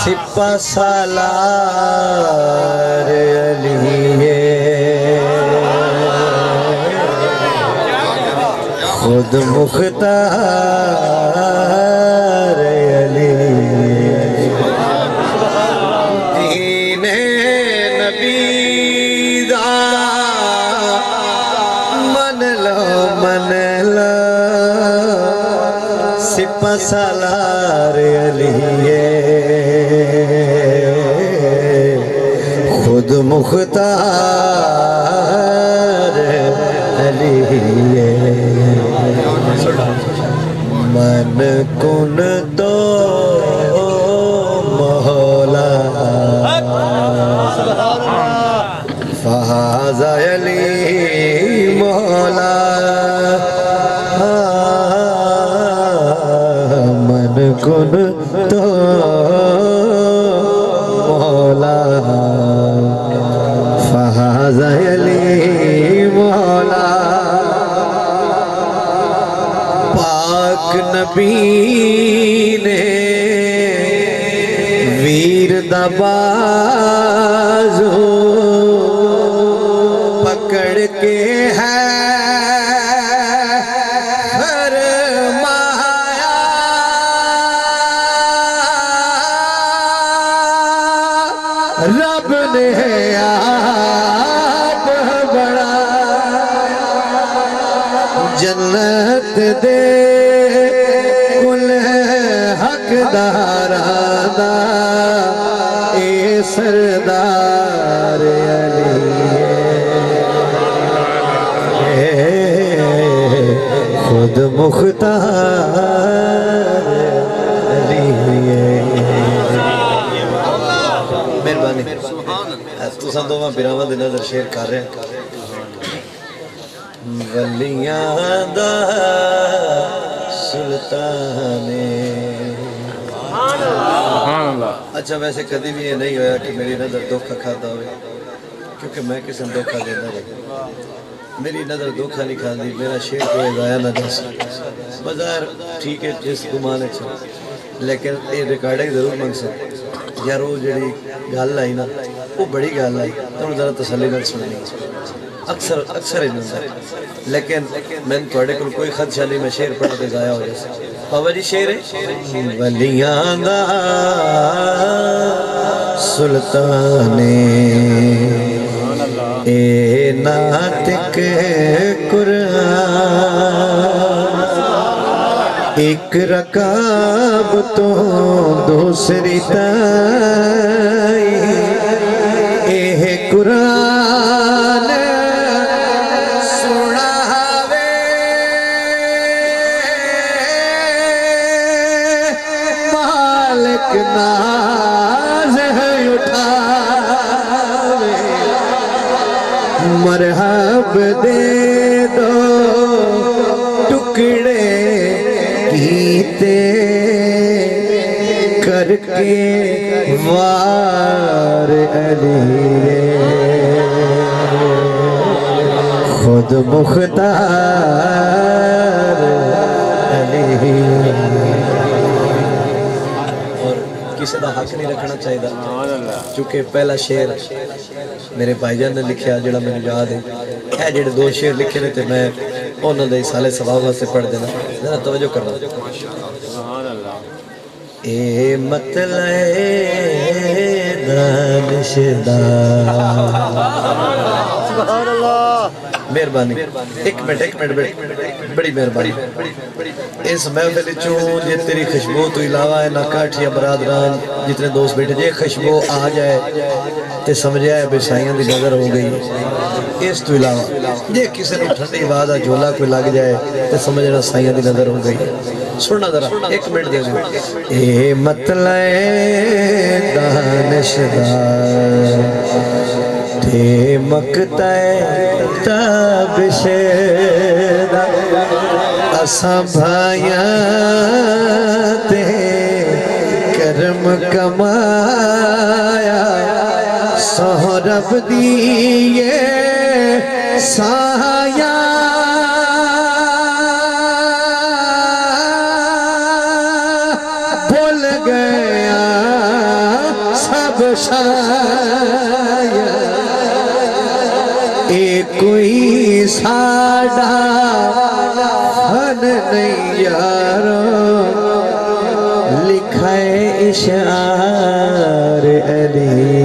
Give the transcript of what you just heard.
سپہ سالار علیہ خود مختار علیہ دین نبی دا من لو سپہ سالار علیہ خود مختار علیہ من کن تو مولا فہذ علی مولا من کن تو مولا فہذ علی مولا پاک نبی نے ویر دا بازو پکڑ کے ہے فرمایا رب نے آپ بڑا جنت دے کل حق دارانا اے سردار علی خود مختار علی مہربانی تو سن دو میں پیراواں دے نظر شیر کر رہے ہیں ولیاں دا سلطان اچھا ویسے کدی بھی یہ نہیں ہویا کہ میری نظر دھوکھا کھاتا ہوئے کیونکہ میں کسی نے دھوکھا دینا رہے میری نظر دھوکھا نہیں کھاندی میرا شیر کوئی ضائع نہ جا بظاہر ٹھیک ہے جس گمانے چھو لیکن یہ ریکارڈنگ ضرور منگ سکتے یار وہ جڑی گل آئی نا وہ بڑی گل آئی تو ذرا تسلی نہ سننی اکثر ہی نظر لیکن میں تھوڑے کو کوئی خدشہ نہیں میں شیر پڑھا کے ضائع ہو جیسے بابا جی شیر ہے ولیاں دا سلطان اے ناطق قرآن ایک رکاب تو دوسری تائی اے قرآن سناوے مالک ناز اٹھاوے مرحب دے دو ٹکڑے کیتے کر کے وار علی خود مختار علی اور کسی دا حق نہیں رکھنا چاہیے چونکہ پہلا شعر میرے بھائی جان نے لکھیا جڑا میں یاد ہے اے جڑے دو شعر لکھے نے تے میں انہاں دے سالے ثواب واسطے پڑھ دینا ذرا توجہ کرنا اے مطلع دانشدار سبحان اللہ مہربانی ایک منٹ بڑی مہربانی اس محفل چوں جے تیری خوشبو تو علاوہ ہے نہ کاٹھیا برادران جتنے دوست بیٹھے جے خوشبو آ جائے تے سمجھے ہے بے سائیاں دی نظر ہو گئی اس تو علاوہ جے کسی نے ٹھنڈی آواز جھولا کوئی لگ جائے تے سمجھنا سائیاں دی نظر ہو گئی سننا ذرا ایک منٹ دے دو اے مطلع دانشدار تے مقطع تابشد اساں بھائیاں تے کرم کمایا سہرب دیئے سایہ بھول گیا وسایا اے کوئی ساڈا فن نہیں یارو لکھا ہے اشعار علی